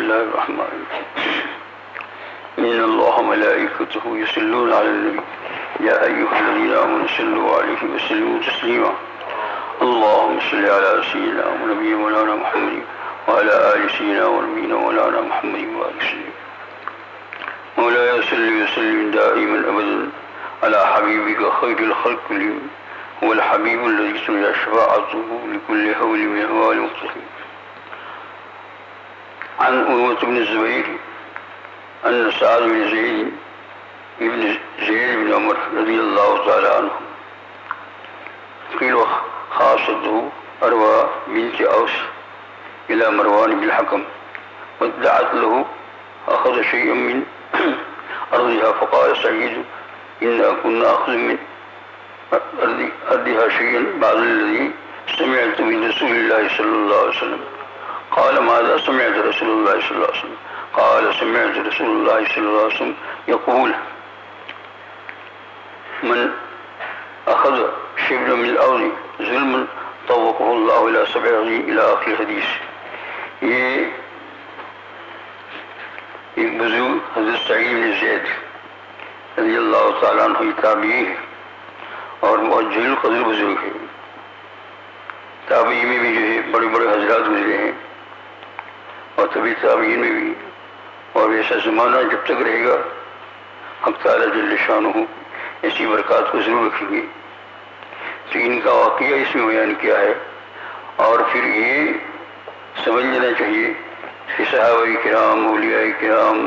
الله الرحمن الرحيم إن الله وملائكته يصلون على النبي يا أيها الذين آمنوا صلوا عليه وسلموا تسليما اللهم صل على سيدنا ونبينا مولانا محمد وعلى آل سيدنا ونبينا مولانا محمد وآله وسلم مولاي صل وسلم دائما أبدا على حبيبك خير الخلق كلهم هو الحبيب الذي ترجى شفاعته لكل هول من أهوال المقتحم عن عروة بن الزبير أن سعد بن زيد بن عمر رضي الله تعالى عنه قيل خاصته أروى بنت أوس إلى مروان بن الحكم وادعت له أخذ شيئا من أرضها فقال سعيد إنا كنا أخذ من أرضها شيئا بعد الذي سمعت من رسول الله صلى الله عليه وسلم قال ماذا سمعت رسول الله صلى الله عليه وسلم قال سمعت رسول الله صلى الله عليه وسلم يقول من أخذ شبرا من الأرض ظلما طوقه الله إلى سبعه إلى آخر الحديث. یہ ایک بزرگ حضرت سعید بن زید رضی اللہ تعالیٰ عنہ تابعی ہے اور معجل القدر بزرگ ہے. تابعی میں بھی جو ہے بڑے بڑے حضرات گزرے ہیں اور طبی تابعین میں بھی، اور ایسا زمانہ جب تک رہے گا حق تعالیٰ جل شانہ ایسی برکات کو ضرور رکھیں گے. تو ان کا واقعہ اس میں بیان کیا ہے، اور پھر یہ سمجھ لینا چاہیے کہ صحابہ کرام، اولیاء کرام،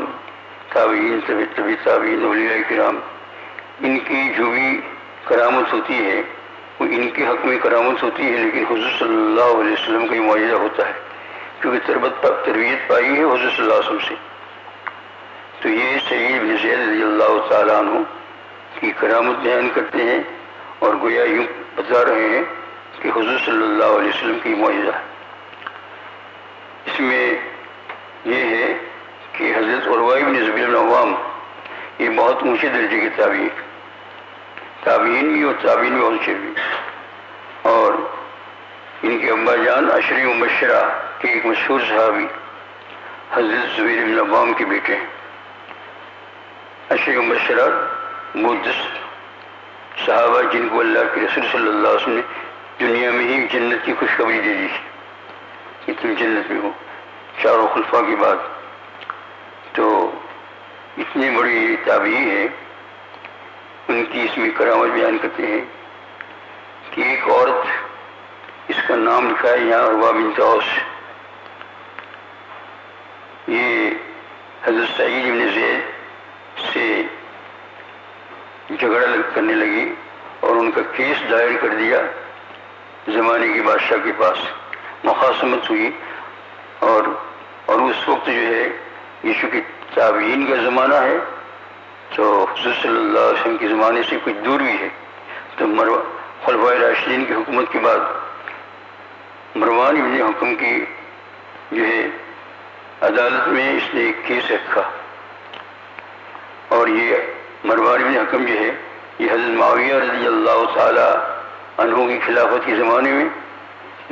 تابعین، طبی تابعین، اولیاء کرام، ان کی جو بھی کرامت ہوتی ہے وہ ان کے حق میں کرامت ہوتی ہے، لیکن حضور صلی اللہ علیہ وسلم کا یہ معجزہ ہوتا ہے کیونکہ تربیت پائی ہے حضور صلی اللہ علیہ وسلم سے. تو یہ سعید بن زید رضی اللہ تعالیٰ عنہ کی کرامت بیان کرتے ہیں اور گویا یوں بتا رہے ہیں کہ حضور صلی اللہ علیہ وسلم کی معجزہ ہے. اس میں یہ ہے کہ حضرت عروہ بن زبیر بن عوام یہ بہت اونچے درجے کے تابعین بھی اور تابعین بھی اونچے بھی، اور ان کے ابا جان عشر مبشرہ کے ایک مشہور صحابی حضرت زبیر بن عوام کے بیٹے ہیں. عشر مبشرہ وہ 10 صحابہ جن کو اللہ کے رسول صلی اللہ علیہ وسلم نے دنیا میں ہی جنت کی خوشخبری دے دی کہ تم جنت میں ہو، چاروں خلفاء کے بعد. تو اتنی بڑی تابعی ہے، ان کی اس میں کرامت بیان کرتے ہیں کہ ایک عورت، اس کا نام لکھا ہے یہاں عروہ بنت اوس، یہ حضرت سعید بن زید سے جھگڑا کرنے لگی اور ان کا کیس دائر کر دیا زمانے کے بادشاہ کے پاس. مخاصمت ہوئی اور اس وقت جو ہے یہ چونکہ تابعین کا زمانہ ہے تو حضور صلی اللہ علیہ وسلم کے زمانے سے کچھ دور بھی ہے. تو خلفائے راشدین کی حکومت کے بعد مروان ابن حکم کی جو ہے عدالت میں اس نے ایک کیس رکھا، اور یہ مروان ابن حکم جو ہے یہ حضرت معاویہ رضی اللہ تعالی عنہ کی خلافت کے زمانے میں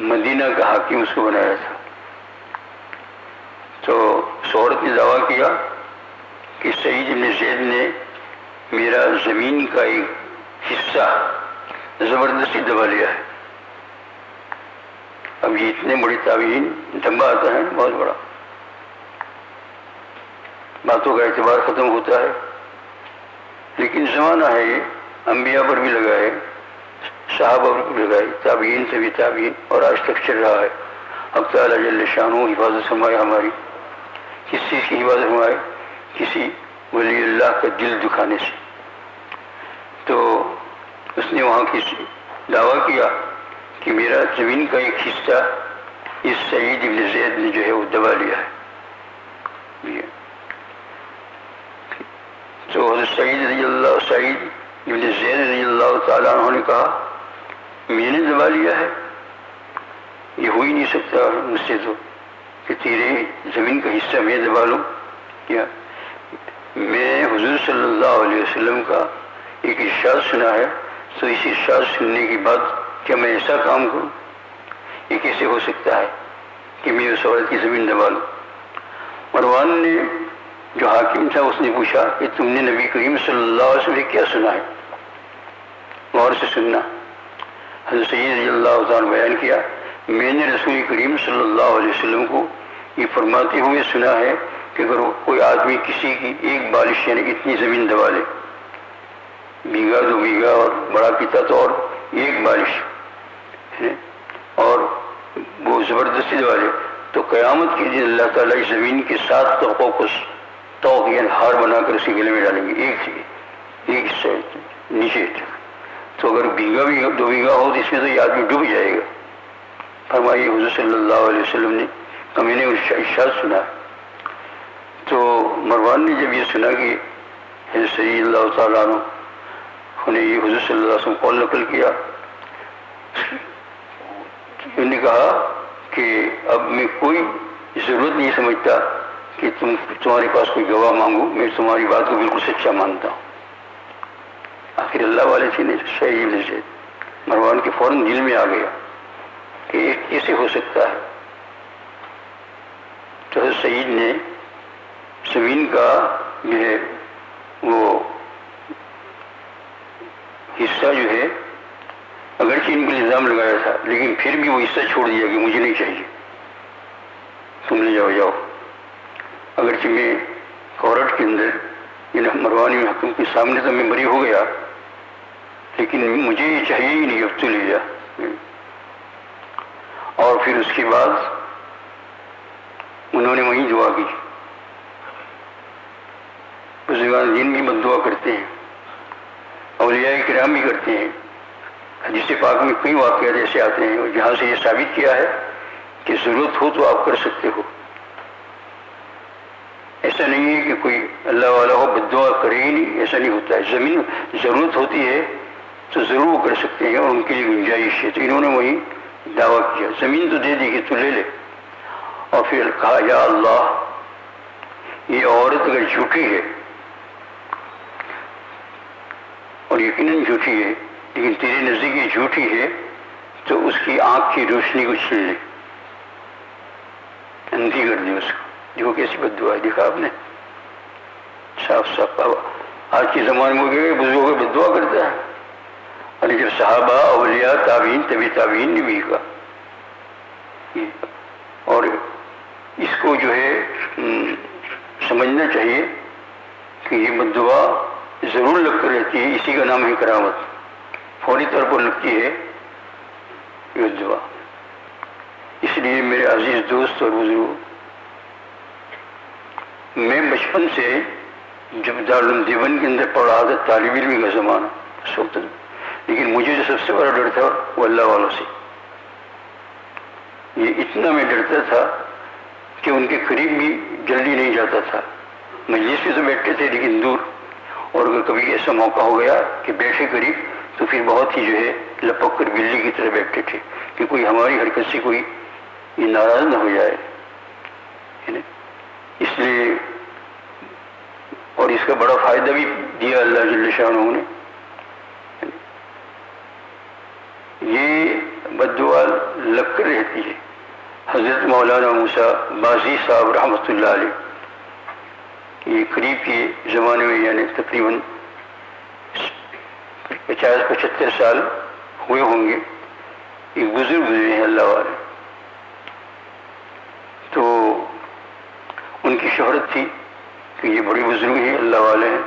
مدینہ کا حاکم اس کو بنایا تھا. تو اس عورت نے دعویٰ کیا کہ سعید بن زید نے میرا زمین کا ایک حصہ زبردستی دبا لیا ہے. اب یہ اتنے بڑے تابعین، دھبا آتا ہے بہت بڑا، باتوں کا اعتبار ختم ہوتا ہے. لیکن زمانہ ہے یہ، انبیاء پر بھی لگا ہے، صحابہ پر بھی لگا ہے، تابعین سے بھی تابعین، اور آج تک چل رہا ہے. حق تعالیٰ جل شانہ حفاظت فرمائے ہماری. کس چیز کی حفاظت فرمائے؟ کسی ولی اللہ کا دل دکھانے سے. تو اس نے وہاں کسی دعویٰ کیا کہ میرا زمین کا ایک حصہ اس سعید بن زید نے جو ہے وہ دبا لیا ہے. تو حضرت سعید بن زید رضی اللہ تعالیٰ عنہ نے کہا میں نے دبا لیا ہے، یہ ہو ہی نہیں سکتا مجھ سے تو کہ تیرے زمین کا حصہ میں دبا لوں. کیا میں حضور صلی اللہ علیہ وسلم کا ایک ارشاد سنا ہے، تو اس ارشاد سننے کے بعد کیا میں ایسا کام کروں؟ یہ کیسے ہو سکتا ہے کہ میں اس عورت کی زمین دبا لوں؟ مروان نے جو حاکم تھا اس نے پوچھا کہ تم نے نبی کریم صلی اللہ علیہ وسلم سے کیا سنا ہے؟ غور سے سننا۔ حضرت سید رضی اللہ تعالیٰ بیان کیا، میں نے رسول کریم صلی اللہ علیہ وسلم کو یہ فرماتے ہوئے سنا ہے کہ اگر کوئی آدمی کسی کی ایک بالش یعنی اتنی زمین دبا لے، بیگھا 2 بیگھا اور بڑا پیتا تو اور ایک بالش ہے، اور وہ زبردستی دبا لے، تو قیامت کے دن اللہ تعالیٰ اس زمین کے 7 طبقوں کو توق یعنی ہار بنا کر اس کے گلے میں ڈالیں گے، ایک حصہ نیچے تک۔ تو اگر بیگھا 2 بیگھا ہو تو اس میں تو یہ آدمی ڈوب جائے گا۔ فرمائیے حضور صلی اللہ علیہ وسلم نے میں نے ارشاد سنا۔ تو مروان نے جب یہ سنا کہ حضرت صلی اللہ تعالیٰ عنہ نے یہ حضور صلی اللہ علیہ وسلم قول نقل کیا، انہوں نے کہا کہ اب میں کوئی ضرورت نہیں سمجھتا کہ تمہارے پاس کوئی گواہ مانگو، میں تمہاری بات کو بالکل سچا مانتا ہوں۔ آخر اللہ والے تھے شہید سے مروان کے فوراً دل میں آ گیا کہ یہ کیسے ہو سکتا ہے۔ تو حضرت سعید نے زمین کا جو ہے وہ حصہ جو ہے اگرچہ ان کو الزام لگایا تھا لیکن پھر بھی وہ حصہ چھوڑ دیا کہ مجھے نہیں چاہیے، تم لے جاؤ۔ اگرچہ میں کورٹ کے اندر مروان حکم کے سامنے تو میں بری ہو گیا لیکن مجھے یہ چاہیے ہی نہیں، اب تو لے جا۔ اور پھر اس کے بعد انہوں نے وہیں دعا کی۔ بزرگان دین بھی بد دعا کرتے ہیں، اولیاء کرام بھی کرتے ہیں۔ حدیث پاک میں کئی واقعات ایسے آتے ہیں جہاں سے یہ ثابت کیا ہے کہ ضرورت ہو تو آپ کر سکتے ہو۔ ایسا نہیں ہے کہ کوئی اللہ والا ہو بد دعا کرے ہی نہیں، ایسا نہیں ہوتا ہے۔ زمین ضرورت ہوتی ہے تو ضرور وہ کر سکتے ہیں اور ان کے لیے گنجائش ہے۔ تو انہوں نے وہی دعویٰ کیا، زمین تو دے دی کہ تو لے لے۔ اور پھر کہا یا اللہ یہ عورت اگر جھوٹی ہے اور یقیناً جھوٹی ہے لیکن تیرے نزدیک یہ جھوٹی ہے تو اس کی آنکھ کی روشنی کو چھین لے، اندھی کر دی اس کو۔ دیکھو کیسی بد دعا ہے، دیکھا آپ نے صاف صاف۔ آج کے زمانے میں کہ بزرگوں کو بد دعا کرتا ہے، اور جب صحابہ اولیاء تابعین طبی تابعین نے بھی کہا۔ اور اس کو جو ہے سمجھنا چاہیے کہ یہ بد دعا ضرور لگ کر رہتی ہے، اسی کا نام ہے کرامت، فوری طور پر لگتی ہے یہ دعا۔ اس لیے میرے عزیز دوست اور بزرگوں، میں بچپن سے جب دارالعلوم دیوبند کے اندر پڑھ رہا تھا، طالب علم کا زمانہ اس وقت، لیکن مجھے جو سب سے بڑا ڈر تھا وہ اللہ والوں سے۔ یہ اتنا میں ڈرتا تھا کہ ان کے قریب بھی جلدی نہیں جاتا تھا۔ مجلس میں تو بیٹھتے تھے لیکن دور، اور اگر کبھی ایسا موقع ہو گیا کہ بیٹھے قریب تو پھر بہت ہی جو ہے لپک کر بلی کی طرح بیٹھتے تھے کہ کوئی ہماری حرکت سے کوئی یہ ناراض نہ ہو جائے۔ اس لیے اور اس کا بڑا فائدہ بھی دیا اللہ جل شانہ نے۔ یہ بد دعا لگ کر رہتی ہے۔ حضرت مولانا موسیٰ بازی صاحب رحمۃ اللہ علیہ، یہ قریب کے زمانے میں یعنی تقریباً 50-75 سال ہوئے ہوں گے، ایک بزرگ گزرے ہیں اللہ والے۔ تو ان کی شہرت تھی کہ یہ بڑے بزرگ ہیں اللہ والے ہیں۔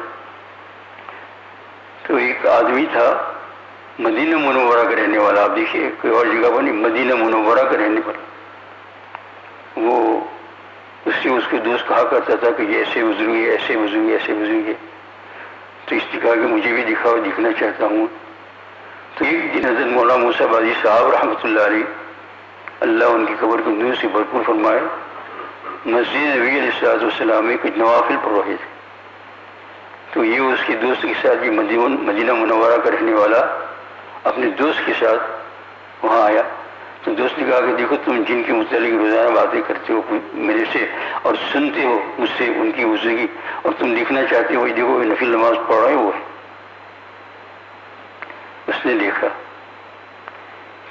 تو ایک آدمی تھا مدینہ منورہ کا رہنے والا، آپ دیکھیے کوئی اور جگہ پر نہیں، مدینہ منورہ کا رہنے والا۔ وہ اس سے اس کے دوست کہا کرتا تھا کہ یہ ایسے بزرگ ہے، ایسے بزرگ ہے، ایسے بزرگ ہے۔ تو اس نے کہا کہ مجھے بھی دکھاؤ، دکھنا چاہتا ہوں۔ تو ایک دن حضرت مولانا موسیٰ بازی صاحب رحمۃ اللہ علیہ، اللہ ان کی قبر کو نور سے بھرپور فرمائے، مسجد نبی علیہ السلام میں کچھ نوافل پڑھ رہے تھے۔ تو یہ اس کے دوست کے ساتھ، یہ مدینہ منورہ کا رہنے والا اپنے دوست کے ساتھ وہاں آیا۔ تو دوست نے کہا کہ دیکھو تم جن کے متعلق روزانہ باتیں کرتے ہو میرے سے اور سنتے ہو مجھ سے ان کی بزرگی، اور تم دیکھنا چاہتے ہو، دیکھو وہ نفل نماز پڑھ رہے وہ ہے۔ اس نے دیکھا،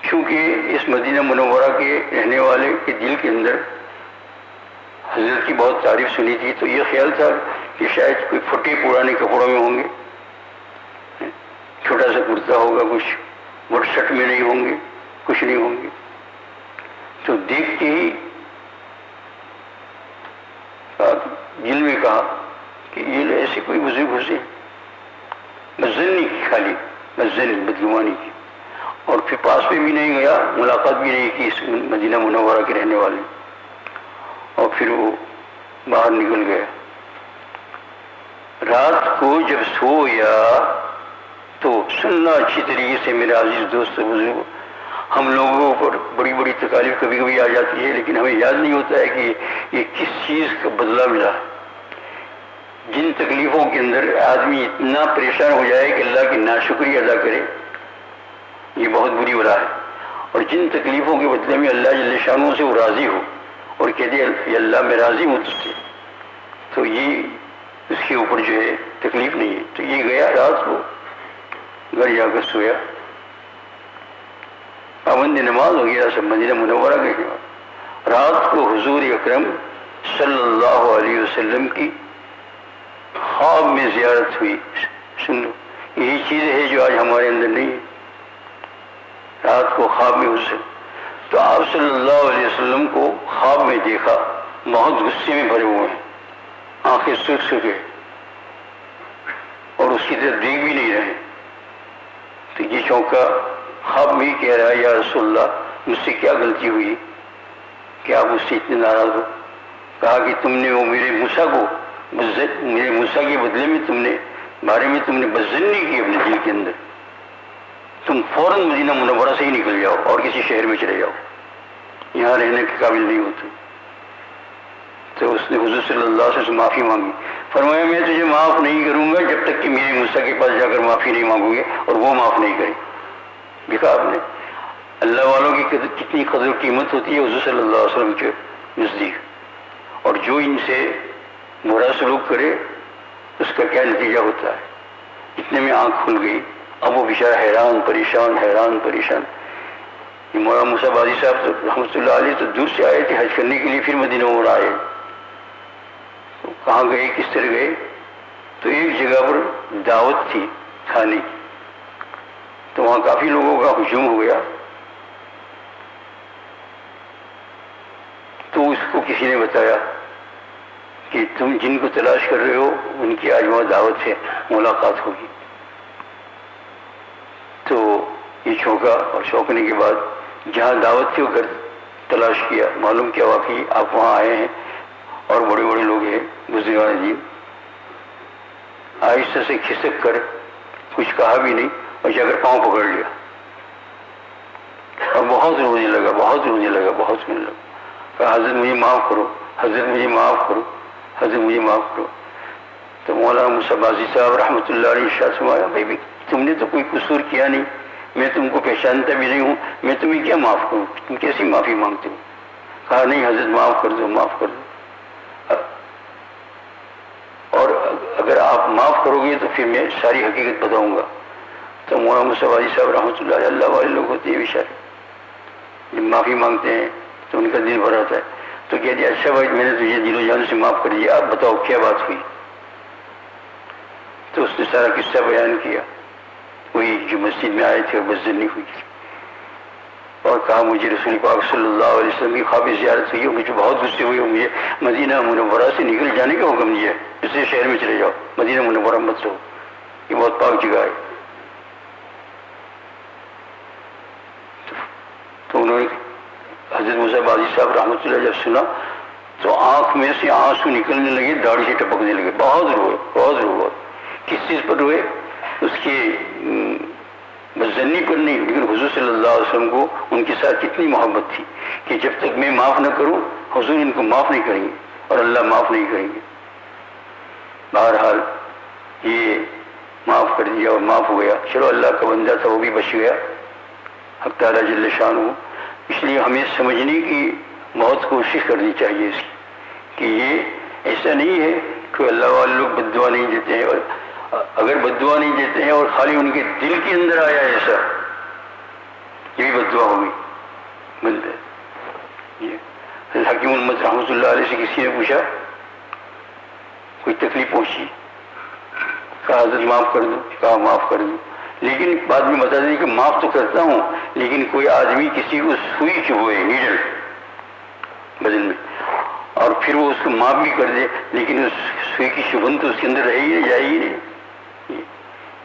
کیونکہ اس مدینہ منورہ کے رہنے والے کے دل کے اندر حضرت کی بہت تعریف سنی تھی تو یہ خیال تھا کہ شاید کوئی پھٹے پرانے کپڑوں میں ہوں گے، چھوٹا سا کرتا ہوگا، کچھ بٹ شٹ میں نہیں ہوں گے، کچھ نہیں ہوں گے. تو دیکھ کے ہی دل میں کہا کہ یہ ایسے کوئی بزرگ گھسے، مزنی کی، خالی مزنی، بدگمانی کی. اور پھر پاس میں بھی نہیں گیا، ملاقات بھی نہیں کی اس مدینہ منورہ کے رہنے والے. اور پھر وہ باہر نکل گیا. رات کو جب سویا تو سننا اچھی طریقے سے میرے عزیز دوست بزرگ، ہم لوگوں پر بڑی بڑی تکالیف کبھی کبھی آ جاتی ہے، لیکن ہمیں یاد نہیں ہوتا ہے کہ یہ کس چیز کا بدلہ ملا. جن تکلیفوں کے اندر آدمی اتنا پریشان ہو جائے کہ اللہ کی ناشکری ادا کرے، یہ بہت بری بلا ہے. اور جن تکلیفوں کے بدلے میں اللہ جل شانہ سے وہ راضی ہو اور کہتے ہیں اللہ میں راضی ہوں تجھ سے، تو یہ اس کے اوپر جو ہے تکلیف نہیں ہے. تو یہ گیا رات کو گھر جا کر سویا، پابند نماز ہو گیا، سب مدینہ منورہ گئے. رات کو حضور اکرم صلی اللہ علیہ وسلم کی خواب میں زیارت ہوئی. سن لو، یہی چیز ہے جو آج ہمارے اندر نہیں ہے. رات کو خواب میں حضور تو آپ صلی اللہ علیہ وسلم کو خواب میں دیکھا، بہت غصے میں بھرے ہوئے ہیں، آنکھیں سرخ سرخ ہے اور اس کی طرف دیکھ بھی نہیں رہے. تو یہ چونکا، خواب میں ہی کہہ رہا ہے یا رسول اللہ مجھ سے کیا غلطی ہوئی کہ آپ مجھ سے اتنے ناراض ہو. کہا کہ تم نے وہ میرے موسیٰ کے بدلے میں بارے میں تم نے بدظنی کی اپنے دل کے اندر. تم فوراً مدینہ منورہ سے ہی نکل جاؤ اور کسی شہر میں چلے جاؤ، یہاں رہنے کے قابل نہیں ہوتے. تو اس نے حضور صلی اللہ علیہ وسلم سے معافی مانگی. فرمایا میں تجھے معاف نہیں کروں گا جب تک کہ میرے موسیٰ کے پاس جا کر معافی نہیں مانگو گے اور وہ معاف نہیں کرے. دیکھا آپ نے اللہ والوں کی کتنی قدر و قیمت ہوتی ہے حضور صلی اللہ علیہ وسلم کے نزدیک. اور جو ان سے برا سلوک کرے اس کا کیا نتیجہ ہوتا ہے. اتنے میں آنکھ کھل گئی. اب وہ بیچارہ حیران پریشان. یہ مولانا موسیٰ بازی صاحب تو رحمۃ اللہ علیہ تو دور سے آئے تھے حج کرنے کے لیے، پھر مدینہ منورہ آئے. تو کہاں گئے، کس طرح گئے؟ تو ایک جگہ پر دعوت تھی کھانے کی، تو وہاں کافی لوگوں کا ہجوم ہو گیا. تو اس کو کسی نے بتایا کہ تم جن کو تلاش کر رہے ہو ان کی آج وہاں دعوت ہے، ملاقات ہوگی. تو یہ چونکا اور چونکنے کے بعد جہاں دعوت تھی وہ گھر تلاش کیا، معلوم کیا واقعی آپ وہاں آئے ہیں اور بڑے بڑے لوگ ہیں بزرگان دین. آہستہ سے کھسک کر کچھ کہا بھی نہیں اور جا کر پاؤں پکڑ لیا اور بہت رونے لگا. کہا حضرت مجھے معاف کرو، حضرت مجھے معاف کرو. تو مولانا موسیٰ بازی صاحب رحمۃ اللہ علیہ ارشاد فرمایا بھائی تم نے تو کوئی قصور کیا نہیں، میں تم کو پہچانتا بھی نہیں ہوں، میں تمہیں کیا معاف کروں، تم کیسی معافی مانگتے ہو. کہا نہیں حضرت معاف کر دو. اور اگر آپ معاف کرو گے تو پھر میں ساری حقیقت بتاؤں گا. تو مولانا موسیٰ بازی صاحب رحمۃ اللہ علیہ اللہ والے لوگ ہوتے ہیں بیچارے، جب معافی مانگتے ہیں تو ان کا دل بھر آتا ہے. تو کہہ دیا اچھا بھائی میں نے تجھے دل و جان سے معاف کر دیا، آپ بتاؤ کیا بات ہوئی. تو اس نے سارا قصہ بیان کیا، وہی جو مسجد میں آئے تھے اور بدظنی ہوئی تھی، اور کہا مجھے رسول پاک صلی اللہ علیہ وسلم کی خواب زیارت ہوئی اور مجھے بہت غصے ہوئی، مجھے مدینہ منورہ سے نکل جانے کا حکم دیا، دوسرے شہر میں چلے جاؤ، مدینہ منورہ مت رہو، یہ بہت پاک جگہ ہے. تو انہوں نے حضرت موسیٰ بازی صاحب رحمۃ اللہ جب سنا تو آنکھ میں سے آنسو نکلنے لگے، داڑھی سے ٹپکنے لگے. بہت روئے. کس چیز پر روئے؟ اس کے بدظنی پر نہیں، لیکن حضور صلی اللہ علیہ وسلم کو ان کے ساتھ کتنی محبت تھی کہ جب تک میں معاف نہ کروں حضور ان کو معاف نہیں کریں گے اور اللہ معاف نہیں کریں گے. بہرحال یہ معاف کر دیا اور معاف ہو گیا. چلو اللہ کا بندہ تھا وہ بھی بچ گیا، حق تعالیٰ جل شانہ. اس لیے ہمیں سمجھنے کی بہت کوشش کرنی چاہیے اس کی کہ یہ ایسا نہیں ہے کہ اللہ والے لوگ بد دعا نہیں دیتے ہیں، اور اگر بد دعا نہیں دیتے ہیں اور خالی ان کے دل کے اندر آیا ایسا، یہ بھی بد دعا ہوگی. حکیم الامت رحمۃ اللہ علیہ سے کسی نے پوچھا کوئی تکلیف پہنچی، کہا حضرت معاف کر دو، کہا معاف کر دو، لیکن بعد میں بتا دیں کہ معاف تو کرتا ہوں لیکن کوئی آدمی کسی کو سوئی چبھوئے نیڈل بدن میں اور پھر وہ اس کو معاف بھی کر دے لیکن اس سوئی کی شبن تو اس کے اندر رہے ہی نہیں، جائے ہی نہیں،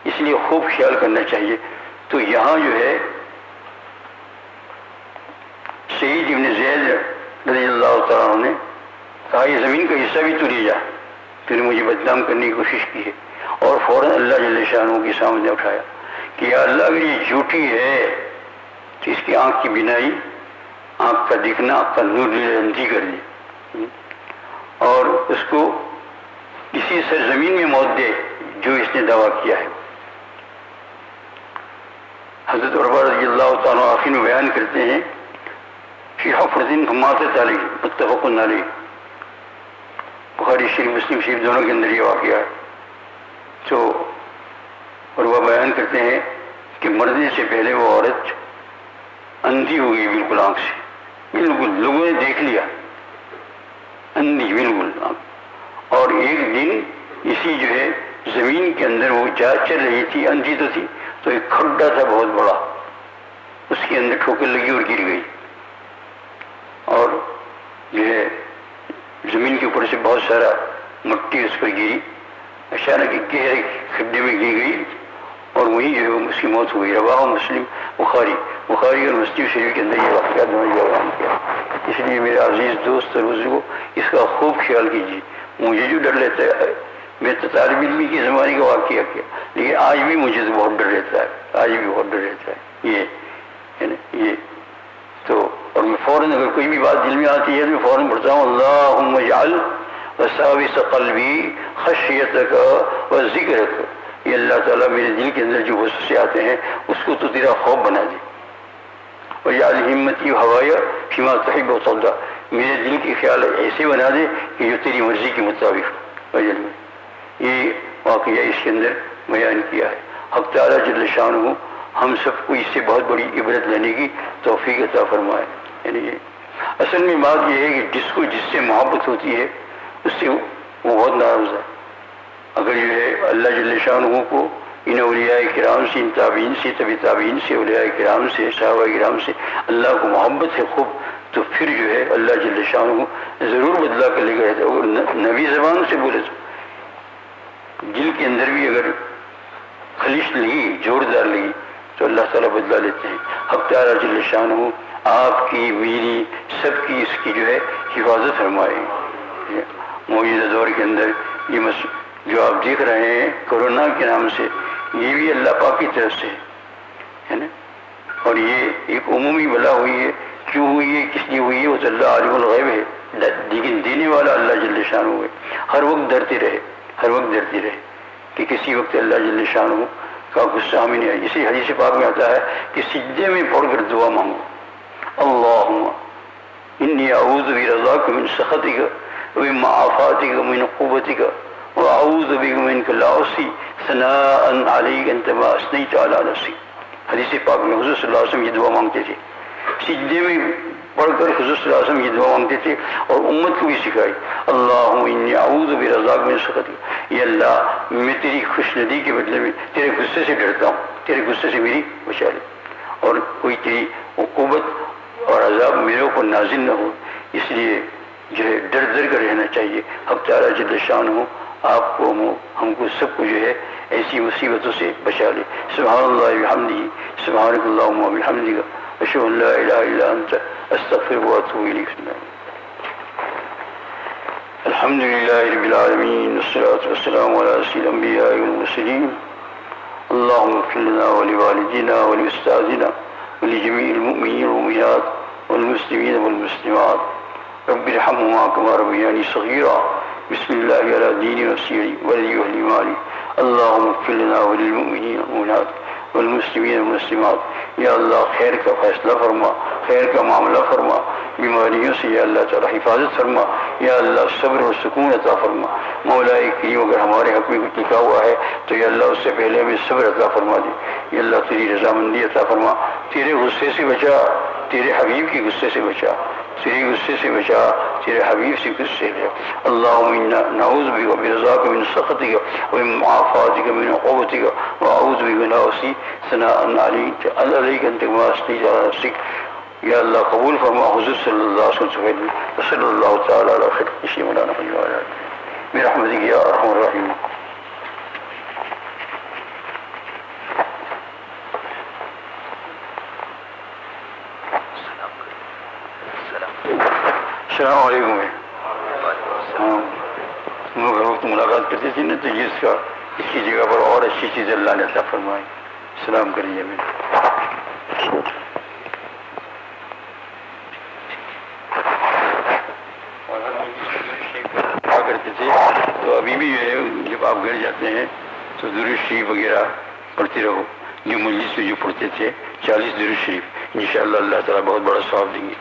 اس لیے خوب خیال کرنا چاہیے۔ تو یہاں جو ہے سعید ابن زید رضی اللہ تعالیٰ عنہ نے کہا یہ زمین کا حصہ بھی تو لے جا، پھر مجھے بدنام کرنے کی کوشش کی ہے، اور فوراً اللہ جل شانہ کے سامنے اٹھایا کہ یا اللہ اگر یہ جھوٹی ہے تو اس کی آنکھ کی بینائی، آنکھ کا دیکھنا، آنکھ کا نور اندھی کر دی اور اس کو اسی سرزمین میں موت دے جو اس نے دعویٰ کیا ہے۔ حضرت عروہ رضی اللہ تعالیٰ آخر میں بیان کرتے ہیں فی حفرۃ فماتت علیہ، متفق علیہ، بخاری شریف مسلم شریف دونوں کے اندر یہ واقعہ ہے۔ تو عروہ بیان کرتے ہیں کہ مرنے سے پہلے وہ عورت اندھی ہو گئی بالکل، آنکھ سے بالکل، لوگوں نے دیکھ لیا اندھی بالکل، اور ایک دن اسی جو ہے زمین کے اندر وہ جا چل رہی تھی، اندھی تو تھی، تو ایک کھڈا تھا بہت بڑا، اس کے اندر ٹھوکر لگی اور گر گئی، اور جو ہے زمین کے اوپر سے بہت سارا مٹی اس پر گری، اچانک ایک گہرے کھڈے میں گر گئی اور وہیں جو ہے اس کی موت ہو گئی۔ رواہ مسلم، بخاری اور مسلم شریف کے اندر یہ واقعات میں بیان کیا۔ اس لیے میرے عزیز دوست اور بزرگوں اس کا خوب خیال کیجیے۔ مجھے جو ڈر لیتا ہے، میں تو طالب علمی کے زمانے کا واقعہ کیا لیکن آج بھی مجھے تو بہت ڈر رہتا ہے، آج بھی بہت ڈر رہتا ہے یہ تو، اور میں فوراً اگر کوئی بھی بات دل میں آتی ہے تو میں فوراً پڑھتا ہوں اللہم اجعل وساوس قلبی خشیتک و ذکرک، یہ اللہ تعالیٰ میرے دل کے اندر جو وسوسے آتے ہیں اس کو تو تیرا خوف بنا دے، وجعل ہمتی ہوایا فیما تحب و ترضی، میرے دل کے خیال ایسے بنا دے کہ جو تیری مرضی کے مطابق ہو۔ یہ واقعہ اس کے اندر بیان کیا ہے۔ حق تعالیٰ جل شانہ ہم سب کو اس سے بہت بڑی عبرت لینے کی توفیق عطا فرمائے۔ یعنی اصل میں بات یہ ہے کہ جس سے محبت ہوتی ہے اس سے وہ بہت ناراض ہے۔ اگر جو ہے اللہ جل شانہ کو ان اولیاء کرام سے، ان تابعین سے، طبع تابعین سے، اولیاء کرام سے، صحابہ کرام سے اللہ کو محبت ہے خوب، تو پھر جو ہے اللہ جل شانہ ضرور بدلا کر لے گا۔ اگر نبی زبان سے بولے تو دل کے اندر بھی اگر خلش لگی، زوردار لگی تو اللہ تعالیٰ بدلا لیتے ہیں۔ حق تعالیٰ جل شانہ آپ کی، میری، سب کی اس کی جو ہے حفاظت فرمائے۔ موجودہ دور کے اندر یہ جو آپ دیکھ رہے ہیں کورونا کے نام سے، یہ بھی اللہ پاک کی طرف سے ہے نا، اور یہ ایک عمومی بلا ہوئی ہے، کیوں ہوئی ہے، کس لیے ہوئی ہے، وہ تو اللہ عالم الغیب ہے، لیکن دینے والا اللہ جل شانہ ہے۔ ہر وقت ڈرتے رہے کہ کسی وقت اللہ جل شانہ کا غصہ ہمیں نہیں آئے۔ اسی حدیث پاک میں آتا ہے کہ سجدے میں پڑھ کر دعا مانگو، اللہم انی اعوذ برضاک من سخطک وبمعافاتک من عقوبتک واعوذ بک منک لا احصی ثناء علیک انت ما اثنیت علی نفسی۔ حدیث پاک میں حضور صلی اللہ علیہ وسلم یہ دعا مانگتے تھے، سجدے میں پڑھ کر حضور صلی اللہ علیہ وسلم یہ دعا مانگتے تھے اور امت کو بھی سکھائی، اللہم انی اعوذ برضاک من سخطک، یہ اللہ میں تیری خوش ندی کے بدلے میں تیرے غصے سے ڈرتا ہوں، تیرے غصے سے میری بچا لے، اور کوئی تیری عقوبت اور عذاب میرے اوپر نازل نہ ہو۔ اس لیے جو ہے ڈر کر رہنا چاہیے۔ حق تعالیٰ جل شانہ آپ کو، ہم کو، سب کو جو ہے ایسی مصیبتوں سے بچا لے۔ سبحان اللہ وبحمدہ، سبحانک اللہم وبحمدک، اشہد ان لا الہ الا انت، استغفرک واتوب الیک۔ الحمد للہ رب العالمین، والصلاة والسلام علی سید الانبیاء والمرسلین، اللہم اغفر لنا ولوالدینا ولأستاذنا ولجمیع المؤمنین والمؤمنات والمسلمین والمسلمات، رب ارحمہما کما ربیانی صغیرا، بسم اللہ علی دین وسیری ولی اہل مالی، اللہم اغفر لنا وللمؤمنین والمؤمنات والمسلمین والمسلمات۔ یا اللہ خیر کا فیصلہ فرما، خیر کا معاملہ فرما، بیماریوں سے یا اللہ تعالی حفاظت فرما، یا اللہ صبر و سکون عطا فرما۔ مولا کریم اگر ہمارے حق میں کچھ لکھا ہوا ہے تو یا اللہ اس سے پہلے ہمیں صبر عطا فرما دے، یا اللہ تیری رضامندی عطا فرما، تیرے غصے سے بچا، تیرے حبیب کے غصے سے بچا، تیرے غصے سے بچا، تیرے حبیب سے غصے لے۔ اللہم انا نعوذ بک برضاک من سخطک ومن معافاتک من عقوبتک واعوذ بک من احصی ثناء علیک انت کما اثنیت علی نفسک۔ یا اللہ قبول فرما حضور صلی اللہ علیہ وسلم، صلی اللہ تعالی علی خیر کسی مولانا برحمتک یا ارحم الراحمین۔ السلام علیکم۔ ہاں ہم ہر وقت ملاقات کرتے تھے نا، تو یہ اس کی جگہ پر اور اچھی چیز اللہ نے عطا فرمائی۔ سلام کریے میں کرتے تھے، تو ابھی بھی جو ہے جب آپ گھر جاتے ہیں تو درود شریف وغیرہ پڑھتے رہو، جو مجلس میں جو پڑھتے تھے 40 درود شریف، انشاءاللہ اللہ تعالیٰ بہت بڑا ثواب دیں گے۔